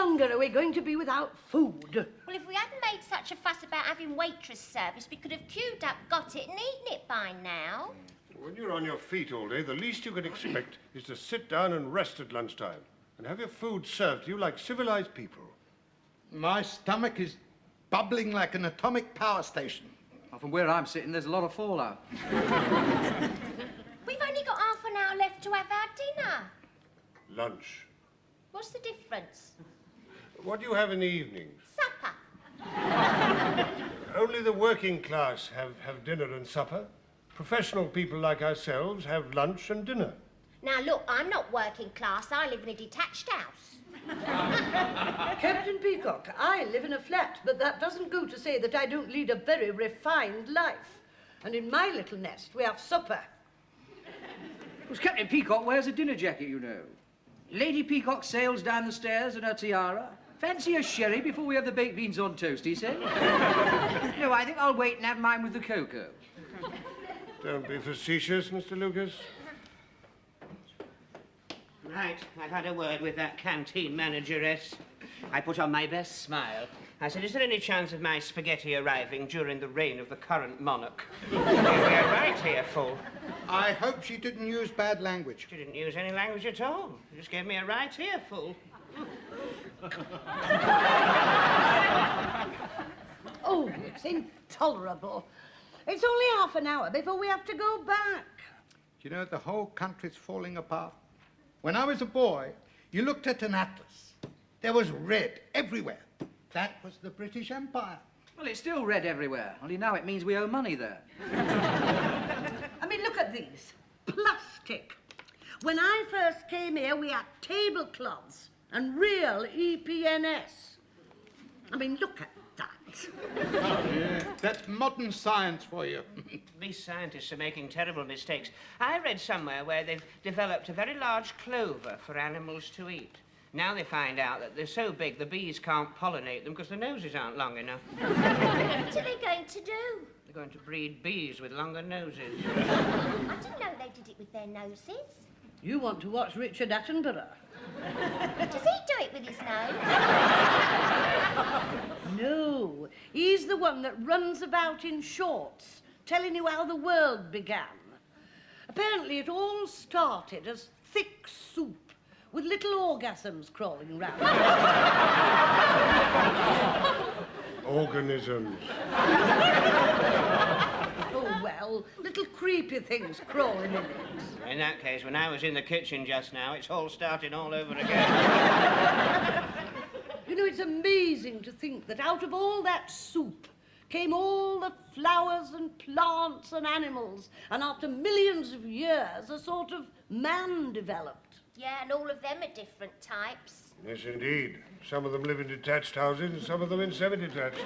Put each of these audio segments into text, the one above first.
longer are we going to be without food? Well, if we hadn't made such a fuss about having waitress service, we could have queued up, got it and eaten it by now. When you're on your feet all day, the least you can expect is to sit down and rest at lunchtime and have your food served to you like civilized people. My stomach is bubbling like an atomic power station. Well, from where I'm sitting, there's a lot of fallout. We've only got half an hour left to have our dinner. Lunch. What's the difference? What do you have in the evenings? Supper. Only the working class have dinner and supper. Professional people like ourselves have lunch and dinner. Now, look, I'm not working class. I live in a detached house. Captain Peacock, I live in a flat, but that doesn't go to say that I don't lead a very refined life. And in my little nest, we have supper. Well, Captain Peacock wears a dinner jacket, you know. Lady Peacock sails down the stairs in her tiara. Fancy a sherry before we have the baked beans on toast, he said. No, I think I'll wait and have mine with the cocoa. Don't be facetious, Mr. Lucas. Right, I've had a word with that canteen manageress. I put on my best smile. I said, is there any chance of my spaghetti arriving during the reign of the current monarch? We are right here, full. I hope she didn't use bad language. She didn't use any language at all. She just gave me a right here, full. Oh, it's intolerable. It's only half an hour before we have to go back. You know, the whole country's falling apart. When I was a boy, you looked at an atlas. There was red everywhere. That was the British Empire. Well, it's still red everywhere, only now it means we owe money there. I mean, look at these. Plastic. When I first came here, we had tablecloths and real EPNS. I mean, look at that. Yeah, that's modern science for you. These scientists are making terrible mistakes. I read somewhere where they've developed a very large clover for animals to eat. Now they find out that they're so big the bees can't pollinate them because their noses aren't long enough. What are they going to do? They're going to breed bees with longer noses. I didn't know they did it with their noses. You want to watch Richard Attenborough? Does he do it with his nose? No, he's the one that runs about in shorts, telling you how the world began. Apparently it all started as thick soup with little orgasms crawling round. Organisms. Oh, well, little creepy things crawling in it. In that case, when I was in the kitchen just now, it's all starting all over again. You know, it's amazing to think that out of all that soup came all the flowers and plants and animals, and after millions of years, a sort of man developed. Yeah, and all of them are different types. Yes, indeed. Some of them live in detached houses and some of them in semi-detached.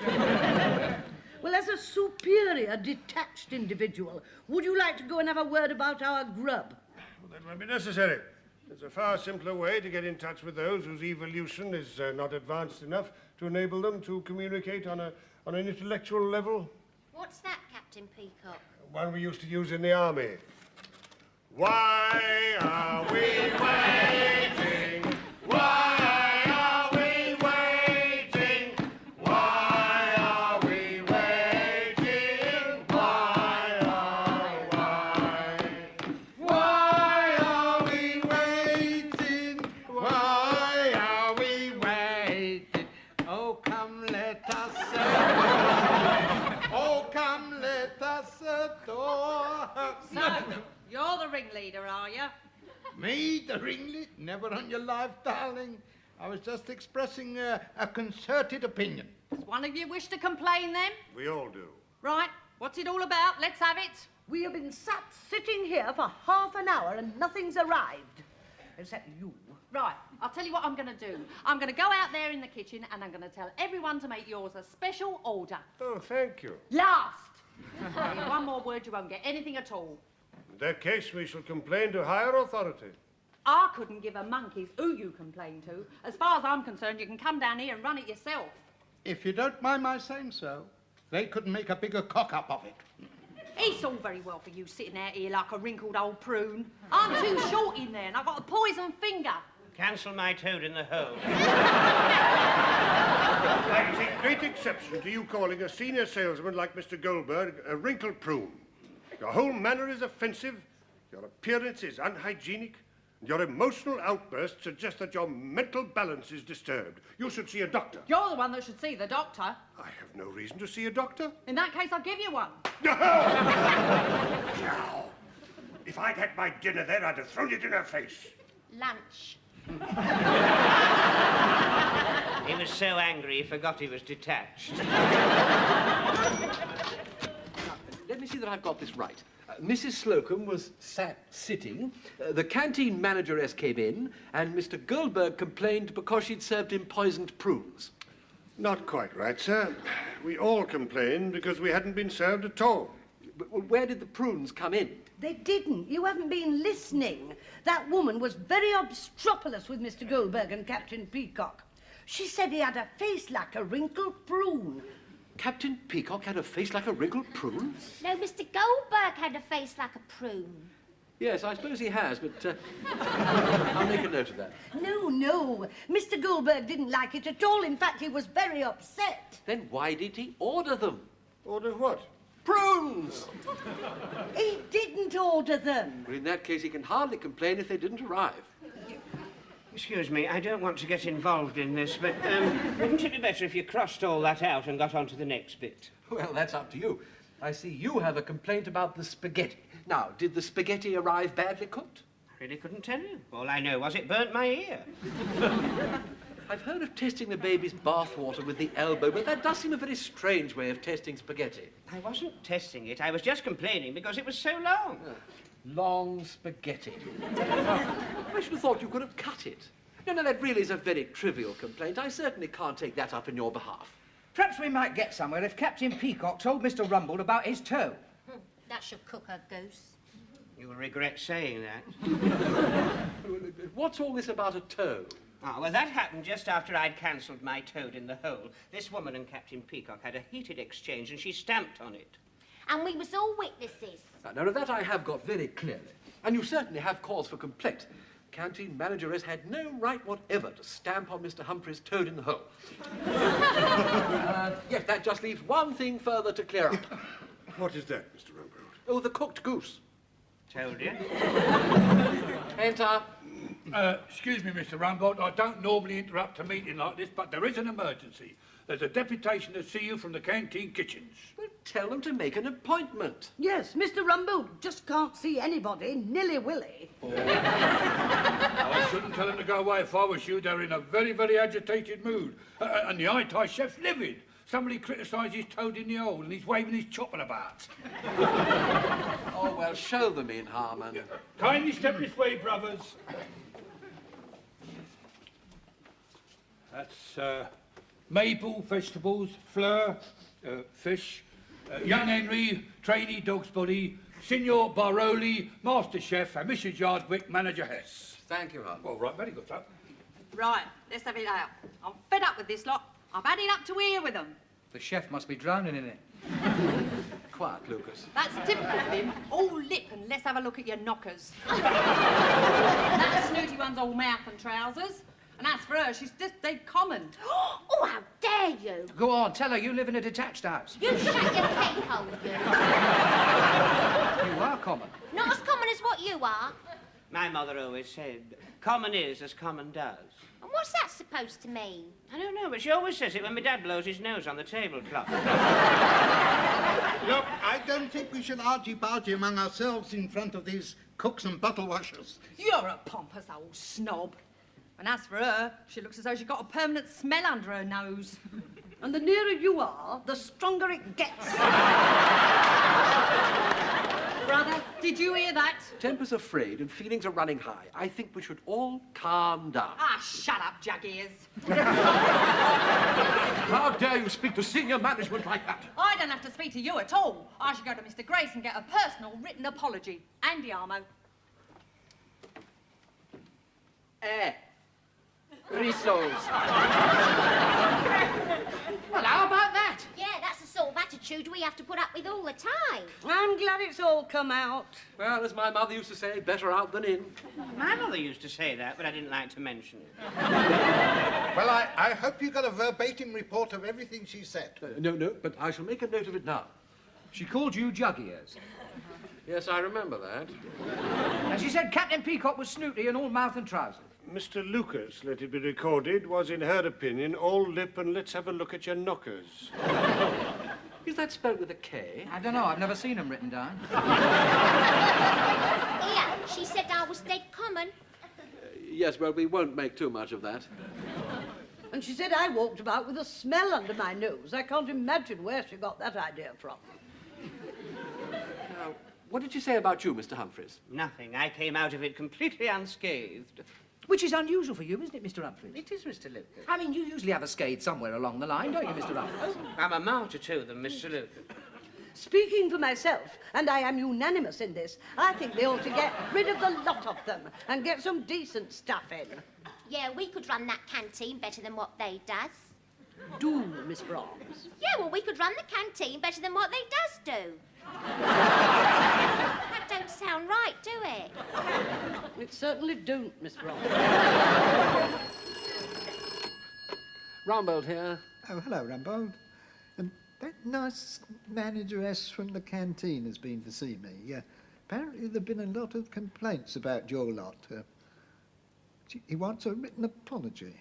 Well, as a superior detached individual, would you like to go and have a word about our grub? Well, that won't be necessary. There's a far simpler way to get in touch with those whose evolution is not advanced enough to enable them to communicate on an intellectual level. What's that, Captain Peacock? One we used to use in the army. Why are we waiting? Why are we waiting? Why are we waiting? Why are we waiting? Why are we waiting? Oh, come let us adore. Oh, come let us adore. So, you're the ringleader, are you? Me, the ringleader? Never on your life, darling. I was just expressing a concerted opinion. Does one of you wish to complain, then? We all do. Right, what's it all about? Let's have it. We have been sitting here for half an hour and nothing's arrived. Except you. Right, I'll tell you what I'm going to do. I'm going to go out there in the kitchen and I'm going to tell everyone to make yours a special order. Oh, thank you. Last! One more word, you won't get anything at all. In that case, we shall complain to higher authority. I couldn't give a monkey's who you complain to. As far as I'm concerned, you can come down here and run it yourself. If you don't mind my saying so, they couldn't make a bigger cock-up of it. It's all very well for you sitting out here like a wrinkled old prune. I'm too short in there and I've got a poison finger. Cancel my toad in the hole. I take great exception to you calling a senior salesman like Mr. Goldberg a wrinkled prune. Your whole manner is offensive, your appearance is unhygienic, and your emotional outbursts suggest that your mental balance is disturbed. You should see a doctor. You're the one that should see the doctor. I have no reason to see a doctor. In that case, I'll give you one. No! Now, if I'd had my dinner there, I'd have thrown it in her face. Lunch. He was so angry he forgot he was detached. Let me see that I've got this right. Mrs. Slocum was sitting, the canteen manageress came in, and Mr. Goldberg complained because she'd served him poisoned prunes. Not quite right, sir. We all complained because we hadn't been served at all. But where did the prunes come in? They didn't. You haven't been listening. That woman was very obstropolous with Mr. Goldberg and Captain Peacock. She said he had a face like a wrinkled prune. Captain Peacock had a face like a wrinkled prune? No, Mr. Goldberg had a face like a prune. Yes, I suppose he has, but I'll make a note of that. No. Mr. Goldberg didn't like it at all. In fact, he was very upset. Then why did he order them? Order what? Prunes! He didn't order them. Well, in that case, he can hardly complain if they didn't arrive. Excuse me, I don't want to get involved in this, but wouldn't it be better if you crossed all that out and got on to the next bit? Well, that's up to you. I see you have a complaint about the spaghetti. Now, did the spaghetti arrive badly cooked? I really couldn't tell you. All I know was it burnt my ear. I've heard of testing the baby's bathwater with the elbow, but that does seem a very strange way of testing spaghetti. I wasn't testing it. I was just complaining because it was so long. Long spaghetti. I should have thought you could have cut it. No, that really is a very trivial complaint. I certainly can't take that up in your behalf. Perhaps we might get somewhere if Captain Peacock told Mr. Rumble about his toe. That should cook a goose. You'll regret saying that. What's all this about a toe? Ah, well, that happened just after I'd cancelled my toad in the hole. This woman and Captain Peacock had a heated exchange, and she stamped on it. And we was all witnesses. Now, that I have got very clearly. And you certainly have cause for complaint. Canteen manageress had no right whatever to stamp on Mr. Humphrey's toad in the hole. Yes, that just leaves one thing further to clear up. What is that, Mr. Rumble? Oh, the cooked goose. Told you. Enter. Excuse me, Mr. Rumbold, I don't normally interrupt a meeting like this, but there is an emergency. There's a deputation to see you from the canteen kitchens. Well, tell them to make an appointment. Yes, Mr. Rumble just can't see anybody, nilly-willy. I shouldn't tell them to go away if I was you. They're in a very, very agitated mood. And the high-tie chef's livid. Somebody criticised his toad in the hole and he's waving his chopper about. Oh, well, show them in, Harman. Yeah. Kindly step this way, brothers. That's Maple, vegetables, Fleur, fish, young Henry, trainee dog's body, Signor Baroli, master chef, and Mrs. Yardwick, manager Hess. Thank you, Harman. All right, very good, sir. Right, let's have it out. I'm fed up with this lot. I've had it up to here with them. The chef must be drowning in it. Quiet, Lucas. That's typical of him. All lip and let's have a look at your knockers. That snooty one's all mouth and trousers. And as for her, she's just dead common. Oh, how dare you! Go on, tell her you live in a detached house. You shut your cake hole, you. You are common. Not as common as what you are. My mother always said, common is as common does. And what's that supposed to mean? I don't know, but she always says it when my dad blows his nose on the tablecloth. Look, I don't think we should argy-bargy among ourselves in front of these cooks and bottle washers. You're a pompous old snob. And as for her, she looks as though she's got a permanent smell under her nose. And the nearer you are, the stronger it gets. Brother, did you hear that? Temper's are frayed and feelings are running high. I think we should all calm down. Ah, shut up, jug-ears. How dare you speak to senior management like that? I don't have to speak to you at all. I should go to Mr. Grace and get a personal written apology. Andy Armo. Rissoles. Well, how about that? Yeah, that's the sort of attitude attitude we have to put up with all the time. I'm glad it's all come out. Well, as my mother used to say, better out than in. My mother used to say that, but I didn't like to mention it. Well, I hope you got a verbatim report of everything she said. No, but I shall make a note of it now. She called you jug ears. Yes, I remember that. And she said Captain Peacock was snooty and all mouth and trousers. Mr. Lucas, let it be recorded, was in her opinion all lip and let's have a look at your knockers. Is that spelled with a K? I don't know, I've never seen them written down. Yeah, she said I was dead common. Yes, well, we won't make too much of that. And she said I walked about with a smell under my nose. I can't imagine where she got that idea from. Now, what did she say about you, Mr. Humphreys? Nothing. I came out of it completely unscathed. Which is unusual for you, isn't it, Mr. Humphreys? It is, Mr. Lucas. I mean, you usually have a scathe somewhere along the line, don't you, Mr. Humphreys? I'm a martyr to them, Mr. Lucas. Speaking for myself, and I am unanimous in this, I think they ought to get rid of the lot of them and get some decent stuff in. Yeah, we could run that canteen better than what they does. Do, Miss Brahms. Yeah, well, we could run the canteen better than what they does do. That don't sound right, do it? It certainly don't, Miss Brahms. Rambold here. Oh, hello, Rambold. That nice manageress from the canteen has been to see me. Apparently there've been a lot of complaints about your lot. He wants a written apology.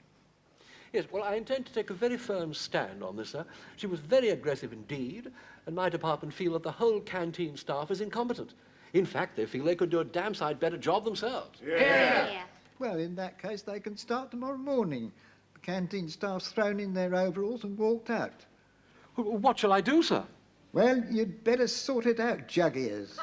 Yes, well, I intend to take a very firm stand on this, sir. She was very aggressive indeed, and my department feel that the whole canteen staff is incompetent. In fact, they feel they could do a damn sight better job themselves. Yeah. Well, in that case, they can start tomorrow morning. The canteen staff's thrown in their overalls and walked out. What shall I do, sir? Well, you'd better sort it out, jug ears.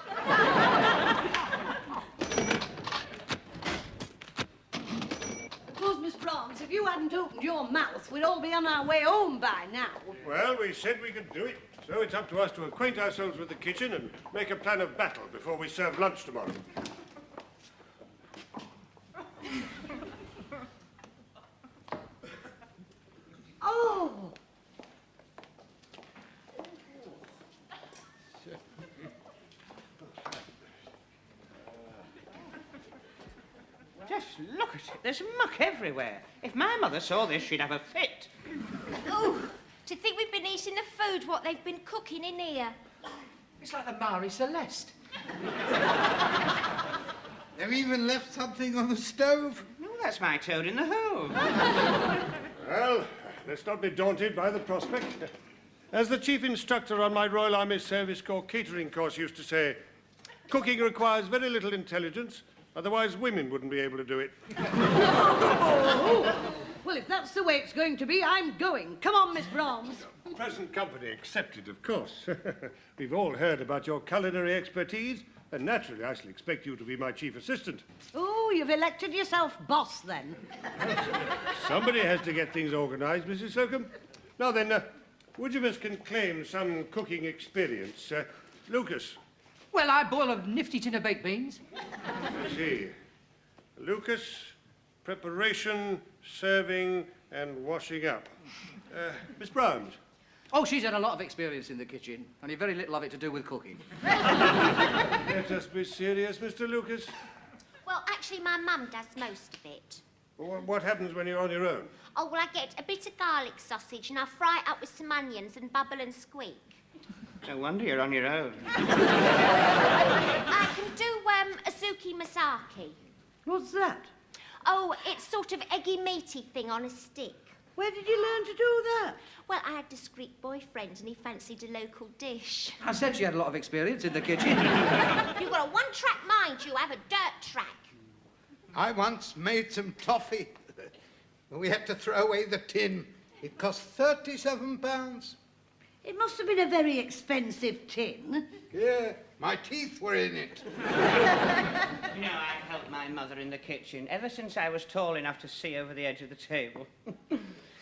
Of course, Miss Brahms, if you hadn't opened your mouth, we'd all be on our way home by now. Well, we said we could do it, so it's up to us to acquaint ourselves with the kitchen and make a plan of battle before we serve lunch tomorrow. Oh! Just look at it. There's muck everywhere. If my mother saw this, she'd have a fit. Oh, to think we've been eating the food what they've been cooking in here. It's like the Marie Celeste. They've even left something on the stove. Oh, that's my toad in the hole. Well, let's not be daunted by the prospect. As the chief instructor on my Royal Army Service Corps catering course used to say, cooking requires very little intelligence, otherwise women wouldn't be able to do it. Well, if that's the way it's going to be, I'm going. Come on, Miss Brahms. Present company accepted, of course. We've all heard about your culinary expertise, and naturally I shall expect you to be my chief assistant. Oh, you've elected yourself boss, then. Somebody has to get things organised, Mrs. Slocum. Now then, which of us can claim some cooking experience? Lucas. Well, I boil a nifty tin of baked beans. I see. Lucas, preparation, serving, and washing up. Miss Brahms. Oh, she's had a lot of experience in the kitchen, only very little of it to do with cooking. Let us be serious, Mr. Lucas. Well, actually, my mum does most of it. What happens when you're on your own? Oh, well, I get a bit of garlic sausage and I fry it up with some onions and bubble and squeak. No wonder you're on your own. I can do azuki masaki. What's that? Oh, it's sort of eggy meaty thing on a stick. Where did you learn to do that? Well, I had a discreet boyfriend and he fancied a local dish. I said she had a lot of experience in the kitchen. You've got a one-track mind, you have a dirt track. I once made some toffee. We had to throw away the tin. It cost £37. It must have been a very expensive tin. Yeah, my teeth were in it. You know, I've helped my mother in the kitchen ever since I was tall enough to see over the edge of the table.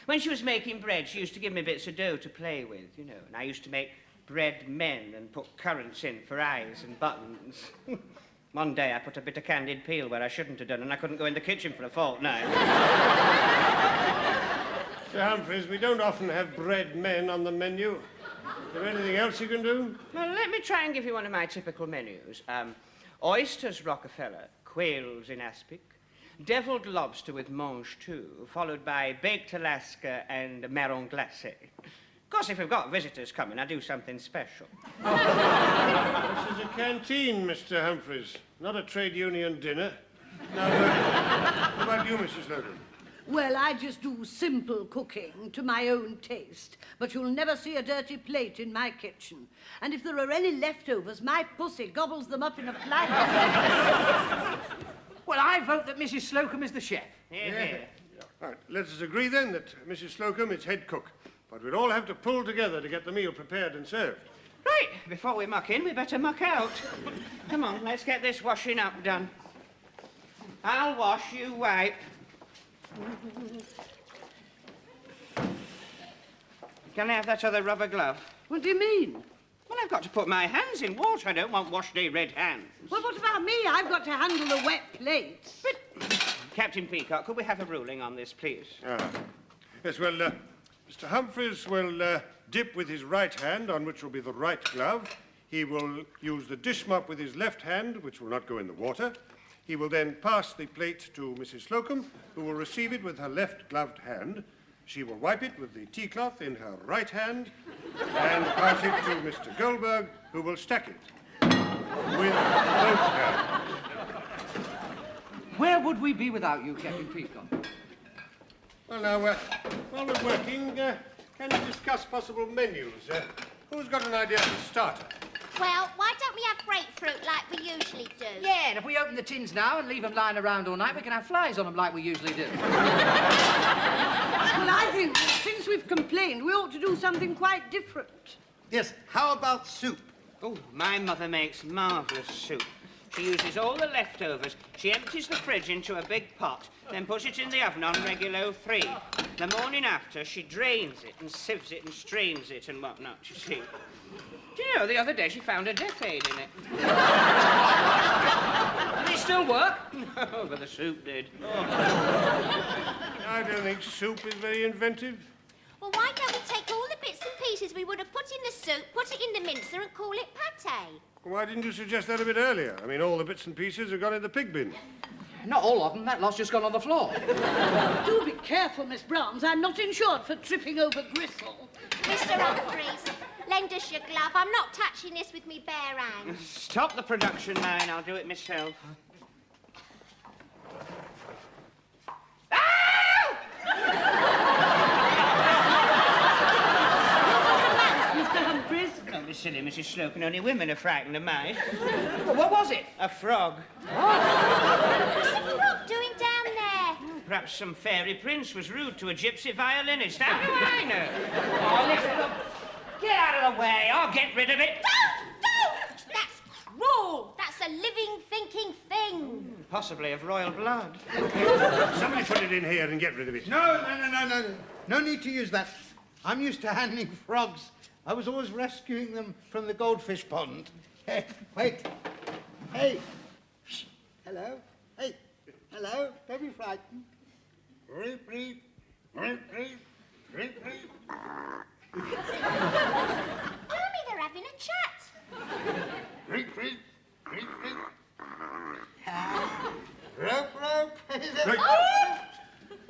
When she was making bread, she used to give me bits of dough to play with, you know, and I used to make bread men and put currants in for eyes and buttons. One day I put a bit of candied peel where I shouldn't have done, and I couldn't go in the kitchen for a fortnight. Sir Humphreys, we don't often have bread men on the menu. there anything else you can do? Well, let me try and give you one of my typical menus. Oysters Rockefeller, quails in aspic, deviled lobster with mange tout, followed by baked Alaska and marron glacé. Of course, if we've got visitors coming, I do something special. This is a canteen, Mr. Humphreys, not a trade union dinner. Now, what about you, Mrs. Slocum? Well, I just do simple cooking to my own taste, but you'll never see a dirty plate in my kitchen. And if there are any leftovers, my pussy gobbles them up in a flight. Well, I vote that Mrs. Slocum is the chef. Yeah. Right, let us agree then that Mrs. Slocum is head cook, but we'd all have to pull together to get the meal prepared and served. Right, before we muck in, we better muck out. Come on, let's get this washing up done. I'll wash, you wipe. Can I have that other rubber glove? What do you mean? Well, I've got to put my hands in water. I don't want wash-day red hands. Well, what about me? I've got to handle the wet plates. But, Captain Peacock, could we have a ruling on this, please? Yes, well, Mr. Humphreys will dip with his right hand, on which will be the right glove. He will use the dish mop with his left hand, which will not go in the water. He will then pass the plate to Mrs. Slocum, who will receive it with her left gloved hand. She will wipe it with the tea cloth in her right hand and pass it to Mr. Goldberg, who will stack it with both hands. Where would we be without you, Captain Peacock? Well, now, while we're working, can you discuss possible menus? Who's got an idea for a starter? Well, why don't we have grapefruit like we usually do? Yeah, and if we open the tins now and leave them lying around all night, we can have flies on them like we usually do. Well, I think that since we've complained, we ought to do something quite different. Yes, how about soup? Oh, my mother makes marvellous soup. She uses all the leftovers. She empties the fridge into a big pot, then puts it in the oven on regulo 3. The morning after, she drains it and sieves it and strains it and whatnot, you see. Do you know, the other day she found a death aid in it. Does it still work? No, but the soup did. I don't think soup is very inventive. Well, why don't we take all the bits and pieces we would have put in the soup, put it in the mincer and call it pâté? Why didn't you suggest that a bit earlier? I mean, all the bits and pieces have gone in the pig bin. Not all of them. That lot's just gone on the floor. Do be careful, Miss Brahms. I'm not insured for tripping over gristle. Mr. Humphreys, lend us your glove. I'm not touching this with me bare hands. Stop the production line. I'll do it myself. Mr. Humphreys? Don't be silly, Mrs. Slocum. Only women are frightened of mice. Well, what was it? A frog. What's the frog doing down there? Perhaps some fairy prince was rude to a gypsy violinist. How do I know? Oh, listen, look. Get out of the way. I'll get rid of it. Don't! That's cruel. That's a living, thinking thing. Possibly of royal blood. Somebody put it in here and get rid of it. No. No need to use that. I'm used to handling frogs. I was always rescuing them from the goldfish pond. Hey, wait. Hey. Shh. Hello. Hey. Hello. Don't be frightened. Reep, reep. Reep, reep. Reep, reep. Mommy, they're having a chat. Reep, reep. Reep, reep. Rope, rope. Right.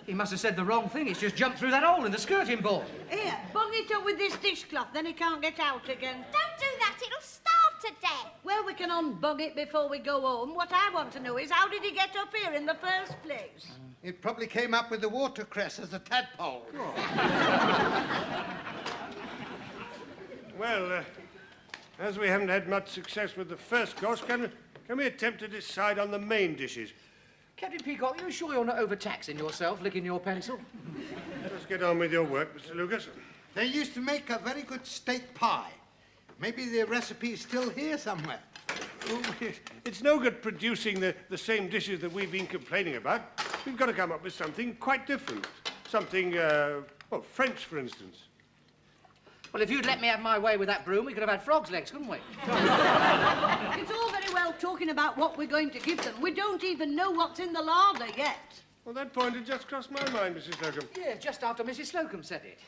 He must have said the wrong thing. It's just jumped through that hole in the skirting board. Here, bung it up with this dishcloth, then he can't get out again. Don't do that. It'll starve to death. Well, we can unbung it before we go home. What I want to know is, how did he get up here in the first place? It probably came up with the watercress as a tadpole. Well, as we haven't had much success with the first course, can we attempt to decide on the main dishes? Captain Peacock, are you sure you're not overtaxing yourself, licking your pencil? Let's get on with your work, Mr. Lucas. They used to make a very good steak pie. Maybe the recipe's still here somewhere. Oh, it's no good producing the same dishes that we've been complaining about. We've got to come up with something quite different. Something, well, French, for instance. Well, if you'd let me have my way with that broom, we could have had frog's legs, couldn't we? It's all very well talking about what we're going to give them. We don't even know what's in the larder yet. Well, that point had just crossed my mind, Mrs. Slocum. Yeah, just after Mrs. Slocum said it.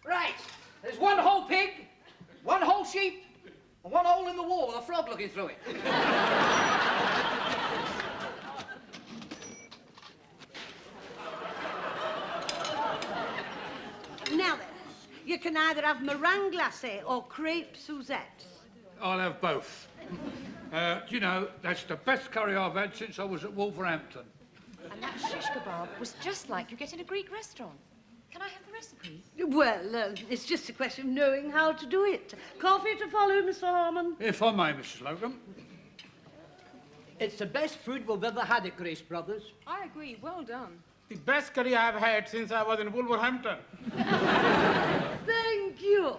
Right. There's one whole pig, one whole sheep, and one hole in the wall with a frog looking through it. Now then, you can either have meringue glacé or crepe Suzette. I'll have both. Do you know, that's the best curry I've had since I was at Wolverhampton. And that shish kebab was just like you get in a Greek restaurant. Can I have the recipe? Well, it's just a question of knowing how to do it. Coffee to follow, Mr. Harmon. If I may, Mrs. Slocum. It's the best food we've ever had at Grace Brothers. I agree. Well done. The best curry I've had since I was in Wolverhampton. Thank you.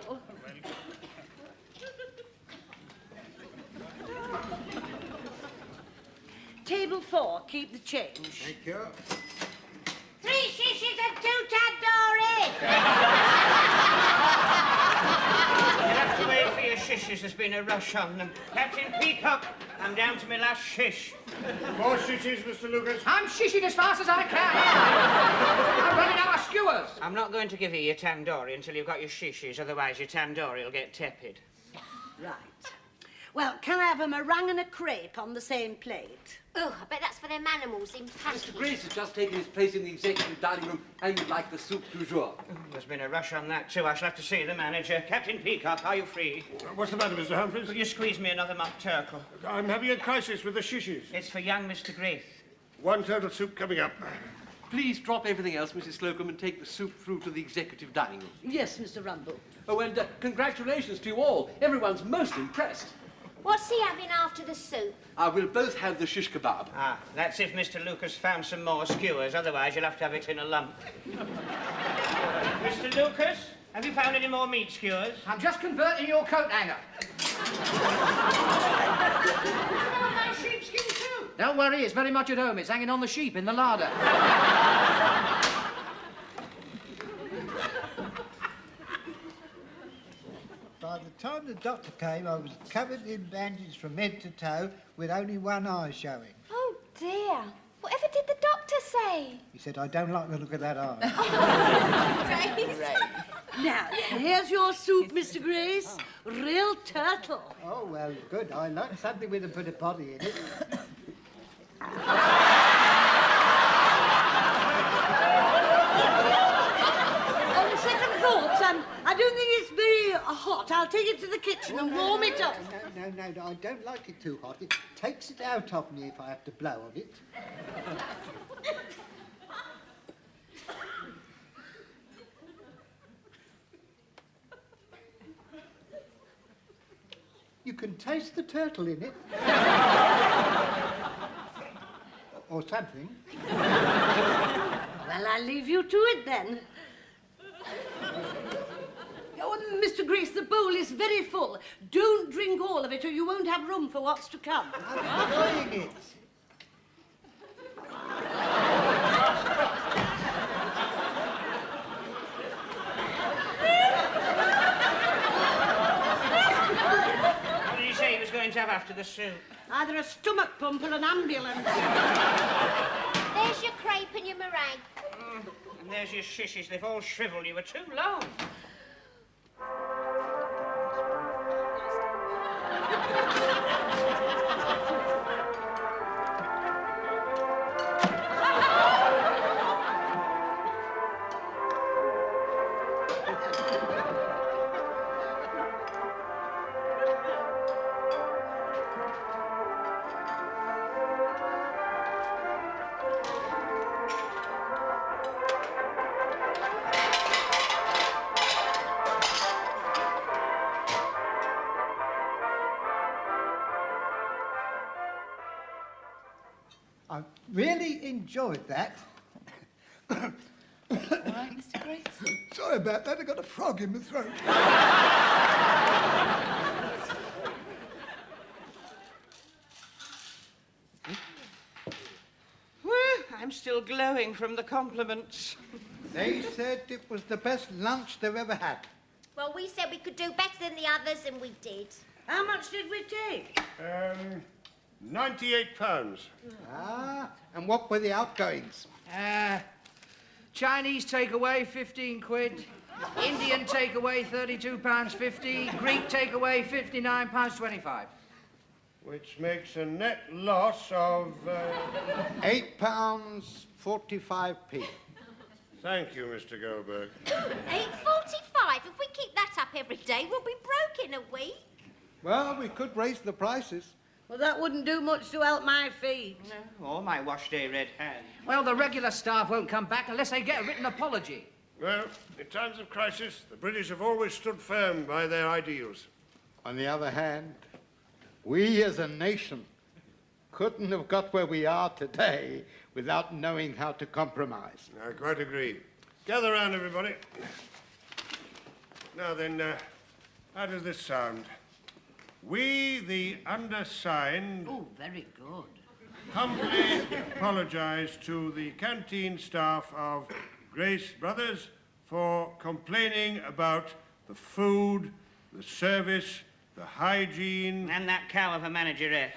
Table 4, keep the change. Thank you. 3 shishes and 2 tandoori. You'll have to wait for your shishes. There's been a rush on them. Captain Peacock, I'm down to my last shish. More shishes, Mr. Lucas. I'm shishing as fast as I can. I'm running out of skewers. I'm not going to give you your tandoori until you've got your shishes, otherwise your tandoori will get tepid. Right. Well, can I have a meringue and a crepe on the same plate? Oh, I bet that's for them animals in Mr. packing. Grace has just taken his place in the executive dining room and you'd like the soup du jour. There's been a rush on that too. I shall have to see the manager. Captain Peacock, are you free? What's the matter, Mr. Humphreys? Will you squeeze me another mock turtle? I'm having a crisis with the shishes. It's for young Mr. Grace. 1 turtle soup coming up. Please drop everything else, Mrs. Slocum, and take the soup through to the executive dining room. Yes, Mr. Rumble. Oh, and congratulations to you all. Everyone's most impressed. What's he having after the soup? We'll both have the shish kebab. Ah, that's if Mr. Lucas found some more skewers. Otherwise, you'll have to have it in a lump. Mr. Lucas, have you found any more meat skewers? I'm just converting your coat hanger. My sheepskin too. Don't worry, it's very much at home. It's hanging on the sheep in the larder. By the time the doctor came, I was covered in bandages from head to toe with only one eye showing. Oh, dear. Whatever did the doctor say? He said, I don't like the look of that eye. Now, here's your soup, Mr. Grace. Real turtle. Oh, well, good. I like something with a bit of body in it. On second thoughts, I don't think it's very hot. I'll take it to the kitchen and warm it up. No, I don't like it too hot. It takes it out of me if I have to blow on it. You can taste the turtle in it. Or something. Well, I'll leave you to it then. Oh, Mr. Grace, the bowl is very full. Don't drink all of it or you won't have room for what's to come. I'm enjoying it. What did he say he was going to have after the soup? Either a stomach pump or an ambulance. There's your crepe and your meringue. And there's your shishes. They've all shriveled. You were too long. I really enjoyed that. All right, Mr. Grace? Sorry about that, I got a frog in my throat. I'm still glowing from the compliments. They said it was the best lunch they've ever had. Well, we said we could do better than the others, and we did. How much did we take? £98. Ah, and what were the outgoings? Chinese takeaway, 15 quid. Indian takeaway, £32.50. Greek takeaway, £59.25. Which makes a net loss of... £8.45p. Thank you, Mr. Goldberg. £8.45. If we keep that up every day, we'll be broke in a week. Well, we could raise the prices. Well, that wouldn't do much to help my feet. No, or my wash-day red hand. Well, the regular staff won't come back unless they get a written apology. Well, in times of crisis, the British have always stood firm by their ideals. On the other hand, we as a nation couldn't have got where we are today without knowing how to compromise. I quite agree. Gather round, everybody. Now then, how does this sound? We, the undersigned... Oh, very good. Humbly apologise to the canteen staff of Grace Brothers for complaining about the food, the service, the hygiene... And that cow of a manageress.